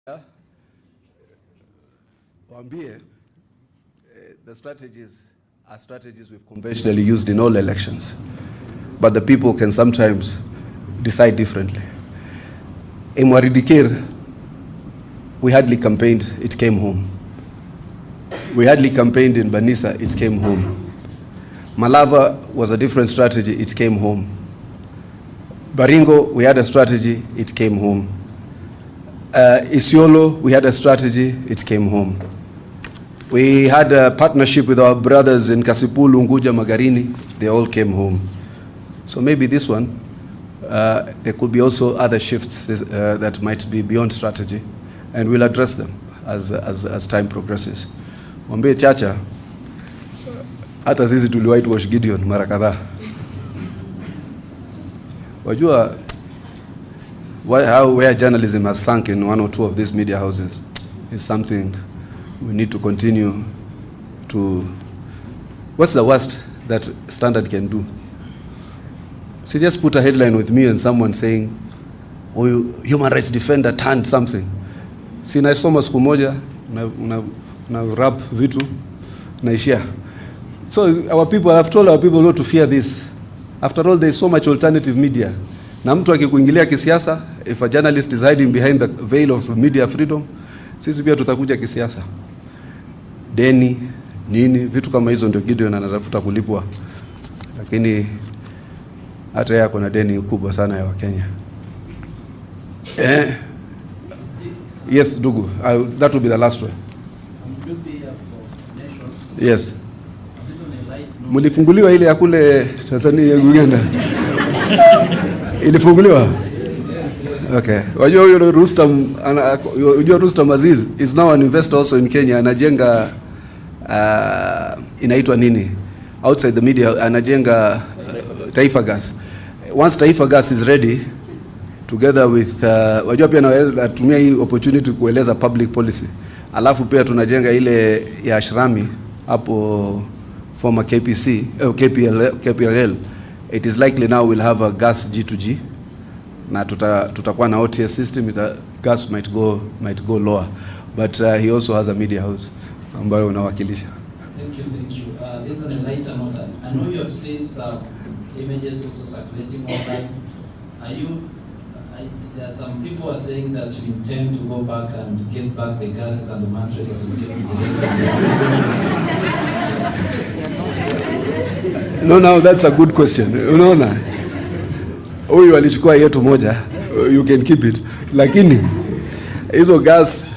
The strategies are strategies we've conventionally used in all elections, but the people can sometimes decide differently. In Mwaridikir, we hardly campaigned, it came home. We hardly campaigned in Banisa, it came home. Malava was a different strategy, it came home. Baringo, we had a strategy, it came home. Isiolo, we had a strategy, it came home. We had a partnership with our brothers in Kasipulu, Unguja, Magarini, they all came home. So maybe this one, there could be also other shifts that might be beyond strategy, and we'll address them as time progresses. Mwambie Chacha, hata sisi tuli whitewash Gideon mara kadhaa. Wajua where journalism has sunk in one or two of these media houses is something we need to continue to. What's the worst that Standard can do? She just put a headline with me and someone saying, oh, human rights defender turned something. Sinaisoma siku moja na rap vitu naishia. So our people, I've told our people not to fear this. After all, there is so much alternative media. Na mtu akikuingilia kisiasa, if a journalist is hiding behind the veil of media freedom, sisi pia tutakuja kisiasa. Deni, nini, vitu kama hizo ndio Gideon anatafuta kulipwa. Lakini hata yeye kuna deni kubwa sana ya Wakenya. Yes, Dugu, that will be the last one. Yes. Mulifunguliwa ile ya kule Tanzania Uganda. Ilifunguliwa? Okay. Wajua Rustam Aziz is now an investor also in Kenya. Anajenga inaitwa nini? Outside the media anajenga Taifa Gas. Once Taifa Gas is ready, together with wajua pia natumia hii opportunity kueleza public policy. Alafu pia tunajenga ile ya Ashrami hapo former KPLL. It is likely now we'll have a gas G2G. Na tutakuwa na OTS system, the gas might go lower. But he also has a media house ambayo unawakilisha. Thank you. This is a lighter note. I know you have seen some images also circulating online. There are some people are saying that you intend to go back and get back the gases and the mattresses you gave No, now that's a good question. Unaona? Huyu alichukua yetu moja, you can keep it. Lakini hizo gas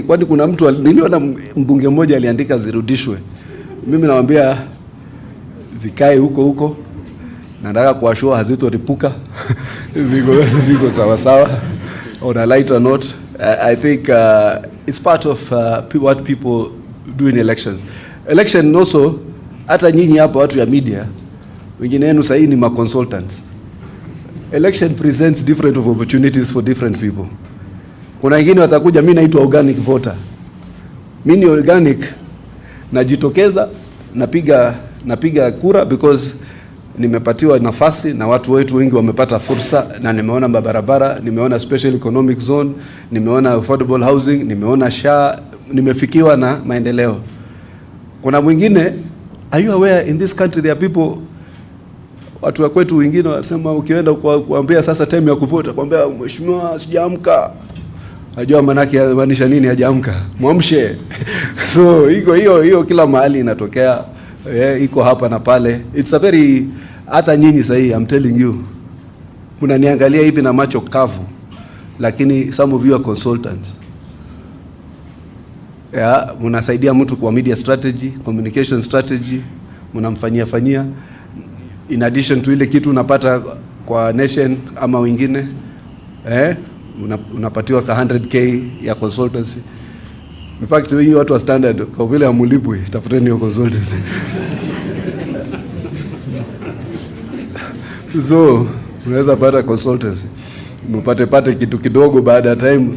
kwani kuna mtu niliona mbunge mmoja aliandika zirudishwe. Mimi nawaambia zikae huko. Nataka kuashua hazitoripuka. Ziko sawa. On a lighter note, I think it's part of what people do in elections. Election also, hata nyinyi hapa watu ya media, wengine wenu sasa ni ma consultants. Election presents different of opportunities for different people. Kuna wengine watakuja, mimi naitwa organic voter. Mimi ni organic, najitokeza, napiga kura because nimepatiwa nafasi na watu wetu wengi wamepata fursa, na nimeona mabarabara, nimeona special economic zone, nimeona affordable housing, nimeona SHA, nimefikiwa na maendeleo. Kuna mwingine, are you aware in this country there are people, watu wa kwetu wengine wanasema ukienda kuambia sasa time ya kuvota, kuambia mheshimiwa sijaamka. Najua manake maanisha nini hajaamka? Muamshe. So hiyo kila mahali inatokea. Iko hapa na pale. It's a very, hata nyinyi sahi, I'm telling you, mnaniangalia hivi na macho kavu, lakini some of you are consultants. Mnasaidia mtu kwa media strategy, communication strategy, mnamfanyia in addition to ile kitu unapata kwa nation ama wengine, unapatiwa ka 100k ya consultancy. In fact, hii watu wa Standard kwa vile amulipwe, tafuteni hiyo consultancy. So, unaweza pata consultancy. Mpate kitu kidogo baada ya time.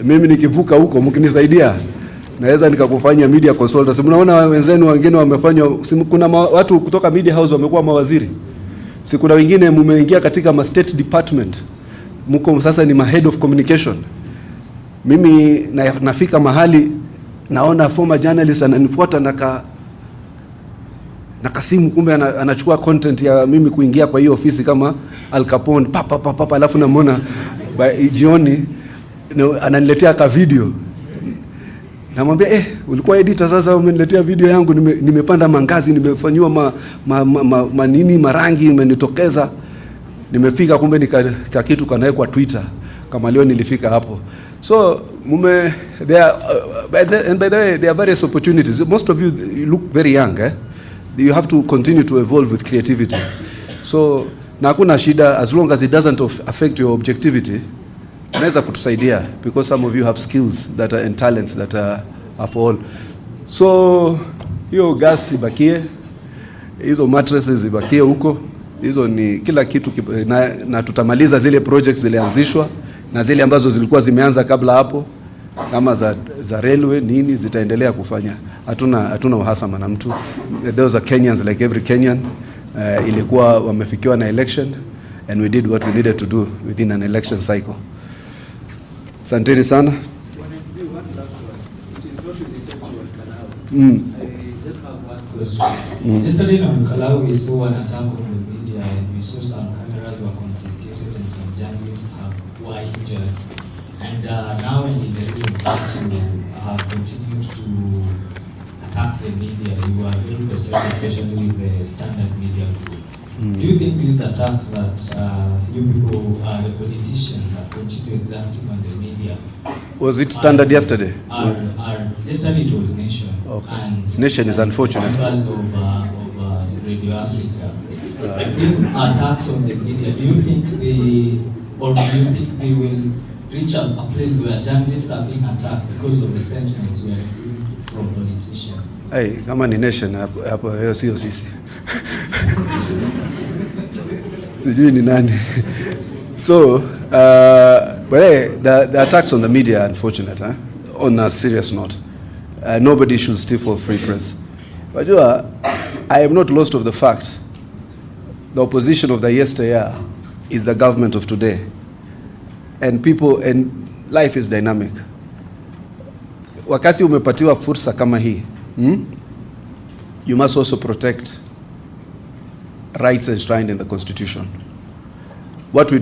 Mimi nikivuka huko mkinisaidia, naweza nikakufanya media consultancy. Mnaona wenzenu wengine wamefanywa, kuna watu kutoka media house wamekuwa mawaziri. Si kuna wengine mmeingia katika ma state department. Mko sasa ni ma head of communication. Mimi nafika mahali naona former journalist ananifuata na kasimu, kumbe anachukua content ya mimi kuingia kwa hiyo ofisi kama Al Capone papa, alafu namwona jioni ananiletea ka video. Namwambia ulikuwa editor, sasa umeniletea video yangu, nimepanda mangazi, nimefanywa manini marangi imenitokeza, nimefika kumbe ni kitu kanawekwa Twitter kama leo nilifika hapo. So there are, and by the way, there are various opportunities. Most of you look very young, You have to continue to evolve with creativity. So na hakuna shida, as long as it doesn't affect your objectivity, naweza kutusaidia, because some of you have skills that are and talents that are for all. So hiyo gas ibakie, hizo mattresses ibakie huko, hizo ni kila kitu na tutamaliza zile projects zilianzishwa na zile ambazo zilikuwa zimeanza kabla hapo, kama za railway nini zitaendelea kufanya. Hatuna uhasama na mtu. Those are Kenyans like every Kenyan. Ilikuwa wamefikiwa na election and we did what we needed to do within an election cycle. Asanteni sana. I just have one question. Yesterday on Kalou we saw an attack on the media and we saw some cameras were confiscated and some journalists were injured. And now in the recent past you have continued to attack the media. You are very precise, especially with the Standard Media Group. Do you think these attacks that you people, the politicians, have continued exacting on the media? Was it Standard yesterday? Yesterday it was Nation. Okay. And Nation is unfortunate. Because of Radio Africa. But these attacks on the media, do you think they will reach a place where journalists are being attacked because of the sentiments we are receiving from politicians? Hey, kama ni Nation hapo hiyo sio sisi. Sijui ni nani. So, but the attacks on the media are unfortunate, on a serious note. Nobody should stifle free press. But I am not lost of the fact the opposition of the yesteryear is the government of today. And life is dynamic. Wakati umepatiwa fursa kama hii, you must also protect rights enshrined in the Constitution. What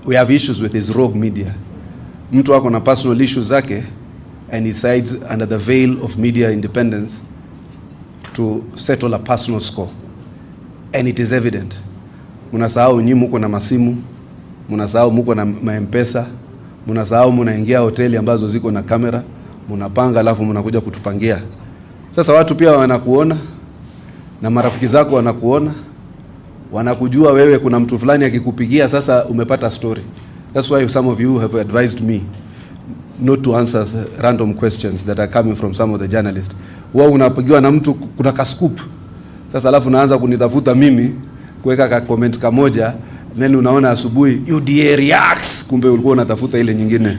we have issues with is rogue media. Mtu wako na personal issues zake and he sides under the veil of media independence to settle a personal score. And it is evident. Munasahau nyinyi mko na masimu, munasahau mko na M-Pesa, munasahau munaingia hoteli ambazo ziko na kamera, munapanga alafu munakuja kutupangia. Sasa watu pia wanakuona na marafiki zako wanakuona, wanakujua wewe kuna mtu fulani akikupigia sasa umepata story. That's why some of you have advised me not to answer random questions that are coming from some of the journalists. Wao unapigiwa na mtu kuna ka scoop. Sasa alafu unaanza kunitafuta mimi kuweka ka comment kamoja, then unaona asubuhi UDA reacts, kumbe ulikuwa unatafuta ile nyingine.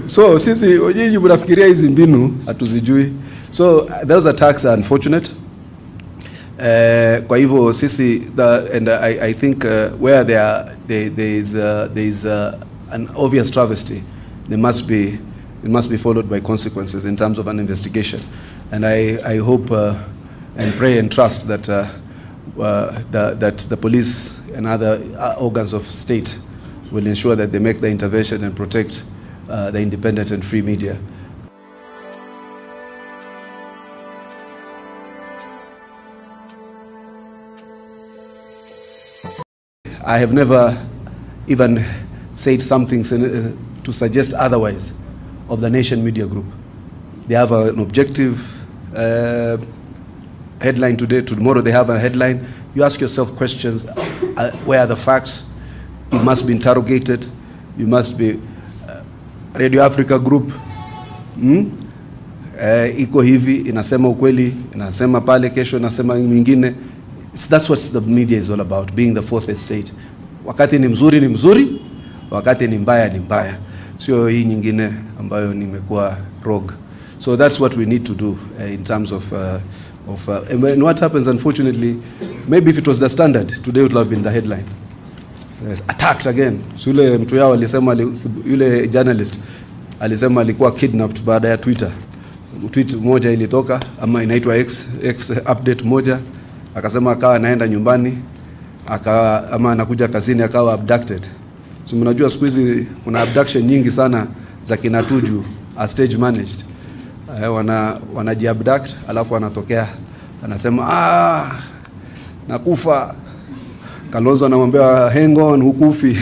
So sisi nyinyi mnafikiria hizi mbinu hatuzijui. So those attacks are unfortunate. Kwa hivyo sisi and I think where there is an obvious travesty, it must be followed by consequences in terms of an investigation. And I hope and pray and trust that that the police and other organs of state will ensure that they make the intervention and protect the independent and free media. I have never even said something to suggest otherwise of the Nation Media Group. They have an objective headline today, tomorrow they have a headline. You ask yourself questions, where are the facts? You must be interrogated. You must be Radio Africa Group. Iko hivi, inasema ukweli, inasema pale, kesho inasema mwingine. That's what the media is all about, being the fourth estate. Wakati ni mzuri, wakati ni mbaya. Sio hii nyingine ambayo nimekuwa rogue. So that's what we need to do in terms of and what happens, unfortunately, maybe if it was the Standard, today would have been the headline. attacked again. So yule mtu yao alisema, yule journalist alisema alikuwa kidnapped baada ya tweet moja ilitoka, ama inaitwa X update moja, akasema akawa anaenda nyumbani, ama anakuja kazini akawa abducted. So mnajua siku hizi kuna abduction nyingi sana za kinatuju stage managed. Wanajiabduct alafu anatokea anasema nakufa. Kalonzo anamwambia hang on, hukufi.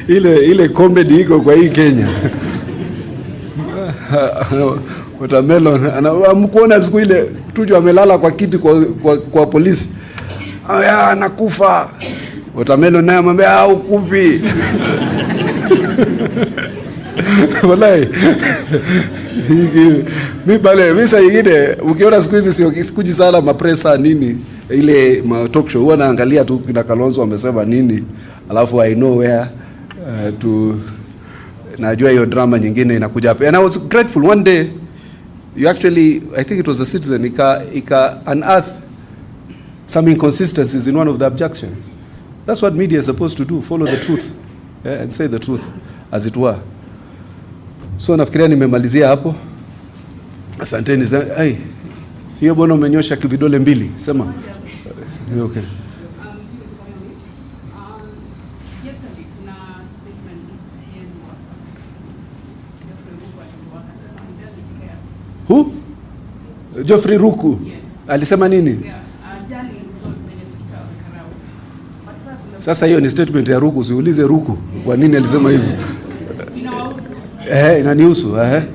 ile comedy iko kwa hii Kenya. Watermelon anamkuona siku ile Tuju amelala kwa kiti kwa polisi. Nakufa. Watermelon naye amwambia hukufi. Wallahi. Mimi saa nyingine ukiona siku hizi sikuji sana mapresa nini ile talk show, huwa naangalia tu kina Kalonzo wamesema nini, alafu I know where to najua hiyo drama nyingine inakuja hapa. And I was grateful one day you actually, I think it was the Citizen, ika unearth some inconsistencies in one of the objections. That's what media is supposed to do, follow the truth, and say the truth as it were. So nafikiria nimemalizia hapo. Asanteni. Hiyo bwana umenyosha vidole mbili. Sema. Okay. Yesterday kuna statement CS Who? Geoffrey Ruku. Yes. Alisema nini? Sasa hiyo ni statement ya Ruku, siulize Ruku kwa nini alisema hivyo. Inanihusu. So ikawa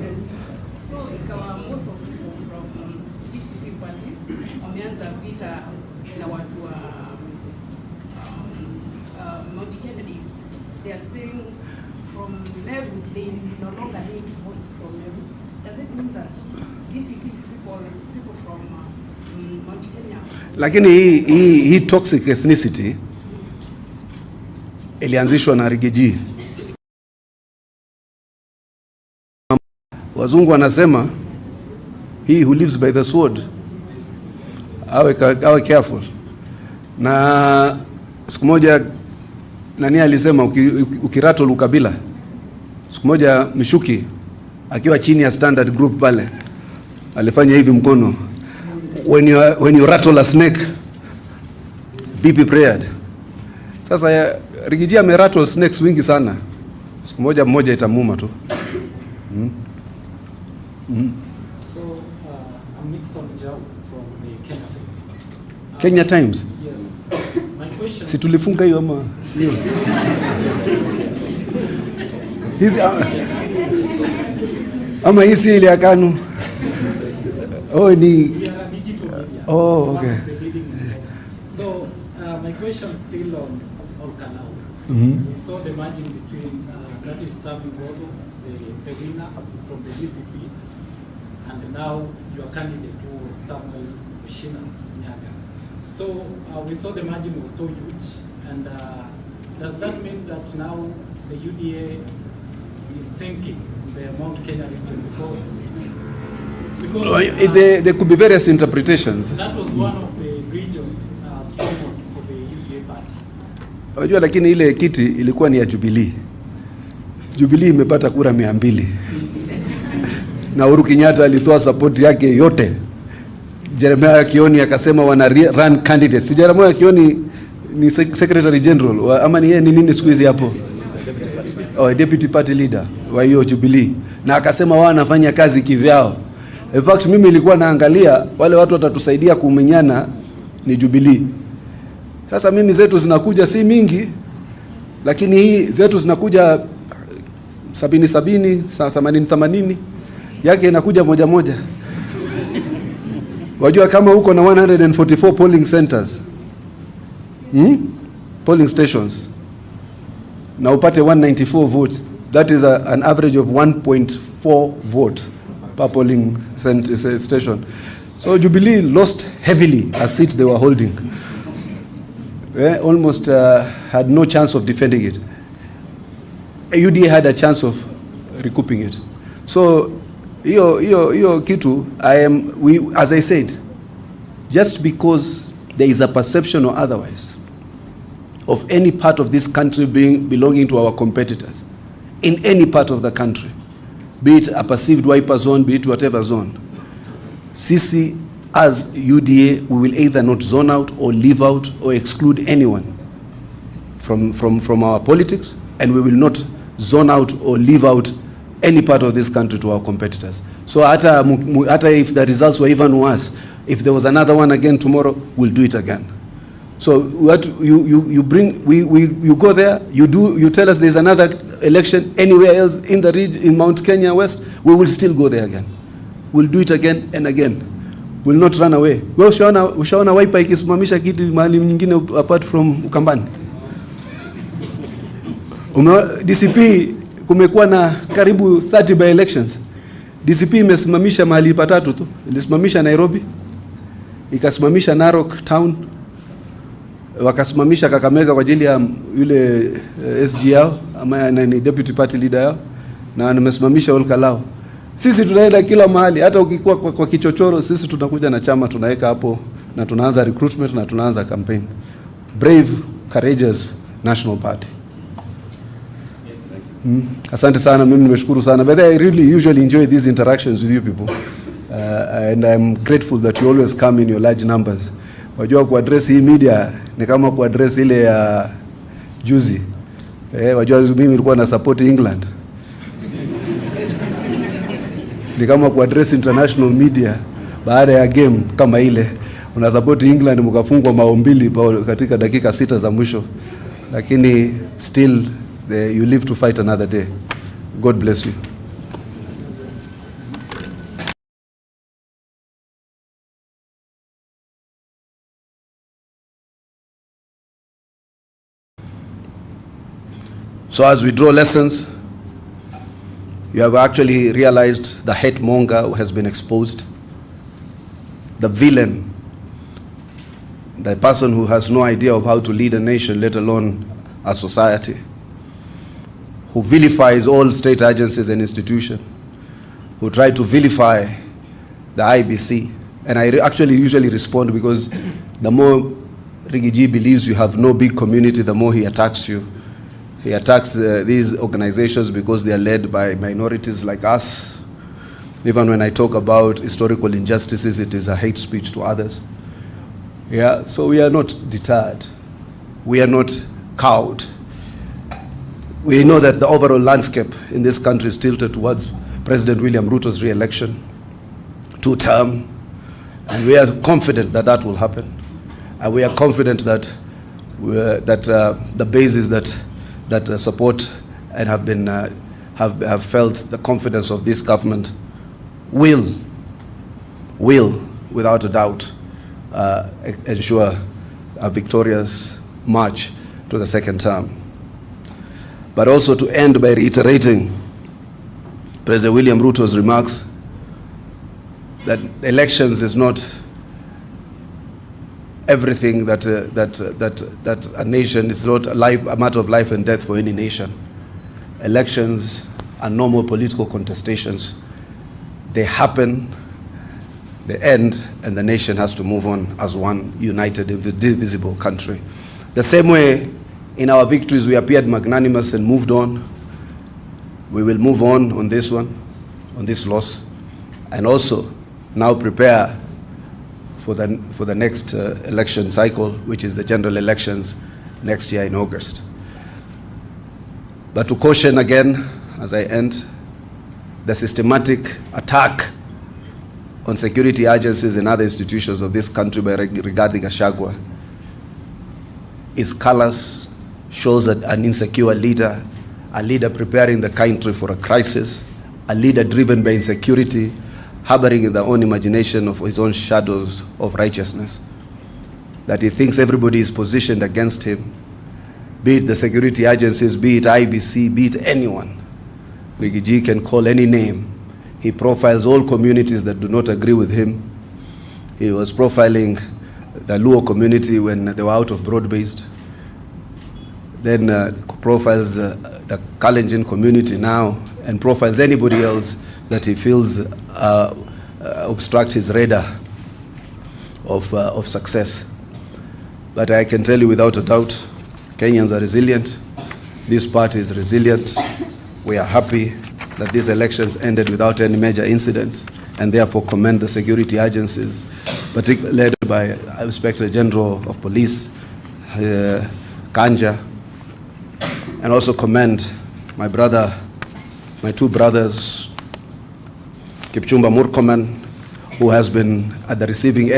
most of people from DCP party wameanza vita na watu wa Mount Kenya East. They are saying from Meru they no longer need votes from Meru. Does it mean that DCP people from Mount Kenya? Lakini hii toxic ethnicity ilianzishwa na Rigiji. Wazungu wanasema he who lives by the sword awe careful. Na siku moja nani alisema ukirato ukabila, siku moja Mishuki akiwa chini ya Standard Group pale alifanya hivi mkono, when you rattle a snake be prepared. Sasa Rigiji amerattle snakes wingi sana, siku moja mmoja itamuma tu. So, I'm Nixon Joe from the Kenya Times. Kenya Times? Yes. My question... Si tulifunga hiyo ama? Sio. Ama hii si ile ya KANU? Oh, ni... We are a digital media. Oh, okay. So, my question still on Kalou. We saw the merging between, that is Sami Godo, the Pedina from the DCP, and now your candidate was Samuel Oshina Nyaga. So we saw the margin was so huge, and does that mean that now the UDA is sinking the Mount Kenya region because there could be various interpretations. That was one of the regions stronghold for the UDA party. Unajua, lakini ile kiti ilikuwa ni ya Jubilee. Jubilee imepata kura 200. Na Uhuru Kenyatta alitoa support yake yote. Jeremiah Kioni akasema wana run candidates. Si Jeremiah Kioni ni Secretary General ama ni yeye ni nini siku hizi hapo? Deputy party leader wa hiyo Jubilee. Na akasema wao wanafanya kazi kivyao. In fact mimi nilikuwa naangalia wale watu watatusaidia kumenyana ni Jubilee. Sasa mimi zetu zinakuja si mingi, lakini hii zetu zinakuja 70 80 yake inakuja moja moja. Wajua kama uko na 144 polling centers, polling stations, na upate 194 votes, that is an average of 1.4 votes per polling station. So Jubilee lost heavily a seat they were holding. Almost had no chance of defending it. UDA had a chance of recouping it. So hiyo kitu as I said, just because there is a perception or otherwise of any part of this country belonging to our competitors, in any part of the country, be it a perceived wiper zone, be it whatever zone, sisi as UDA, we will either not zone out or leave out or exclude anyone from our politics, and we will not zone out or leave out any part of this country to our competitors. So hata if the results were even worse, if there was another one again tomorrow, we'll do it again. So what you bring, you go there, you tell us there's another election anywhere else in the region, in Mount Kenya West, we will still go there again. We'll do it again and again. We'll not run away. Wewe ushaona wiper ikisimamisha kiti mahali nyingine apart from Ukambani? DCP kumekuwa na karibu 30 by elections. DCP imesimamisha mahali patatu tu. Ilisimamisha Nairobi, ikasimamisha Narok town, wakasimamisha Kakamega kwa ajili ya yule SG yao ama ni deputy party leader yao, na wamesimamisha Kalou. Sisi tunaenda kila mahali, hata ukikuwa kwa kichochoro, sisi tunakuja na chama tunaweka hapo na tunaanza recruitment na tunaanza campaign. Brave, courageous National Party. Asante sana, mimi nimeshukuru sana. But I really usually enjoy these interactions with you people. And I'm grateful that you always come in your large numbers. Wajua kuaddress hii media ni kama kuaddress ile ya juzi. Wajua mimi nilikuwa na support England. Ni kama kuaddress international media baada ya game kama ile. Una support England mkafungwa mao mbili katika dakika 6 za mwisho. Lakini still you live to fight another day. God bless you. So as we draw lessons, you have actually realized the hate monger has been exposed, the villain, the person who has no idea of how to lead a nation, let alone a society, who vilifies all state agencies and institutions, who try to vilify the IBC. And I actually usually respond because the more Rigiji believes you have no big community, the more he attacks you. He attacks these organizations because they are led by minorities like us. Even when I talk about historical injustices, it is a hate speech to others. Yeah, so we are not deterred. We are not cowed. We know that the overall landscape in this country is tilted towards President William Ruto's re-election, 2-term, and we are confident that that will happen. And we are confident that the basis that support and have felt the confidence of this government will without a doubt ensure a victorious march to the second term. But also to end by reiterating President William Ruto's remarks that elections is not everything that a nation, it's not a matter of life and death for any nation. Elections are normal political contestations. They happen, they end, and the nation has to move on as one united, indivisible country. The same way, in our victories, we appeared magnanimous and moved on. We will move on this one, on this loss, and also now prepare for the next election cycle, which is the general elections next year in August. But to caution again, as I end, the systematic attack on security agencies and other institutions of this country by regarding Gachagua is callous, shows an insecure leader, a leader preparing the country for a crisis, a leader driven by insecurity, harboring in their own imagination of his own shadows of righteousness, that he thinks everybody is positioned against him, be it the security agencies, be it IBC, be it anyone. Rigiji can call any name. He profiles all communities that do not agree with him. He was profiling the Luo community when they were out of broad-based. Then profiles the Kalenjin community now, and profiles anybody else that he feels obstruct his radar of success. But I can tell you without a doubt, Kenyans are resilient. This party is resilient. We are happy that these elections ended without any major incidents, and therefore commend the security agencies, particularly led by Inspector General of Police, Kanja, and also commend my two brothers, Kipchumba Murkomen, who has been at the receiving end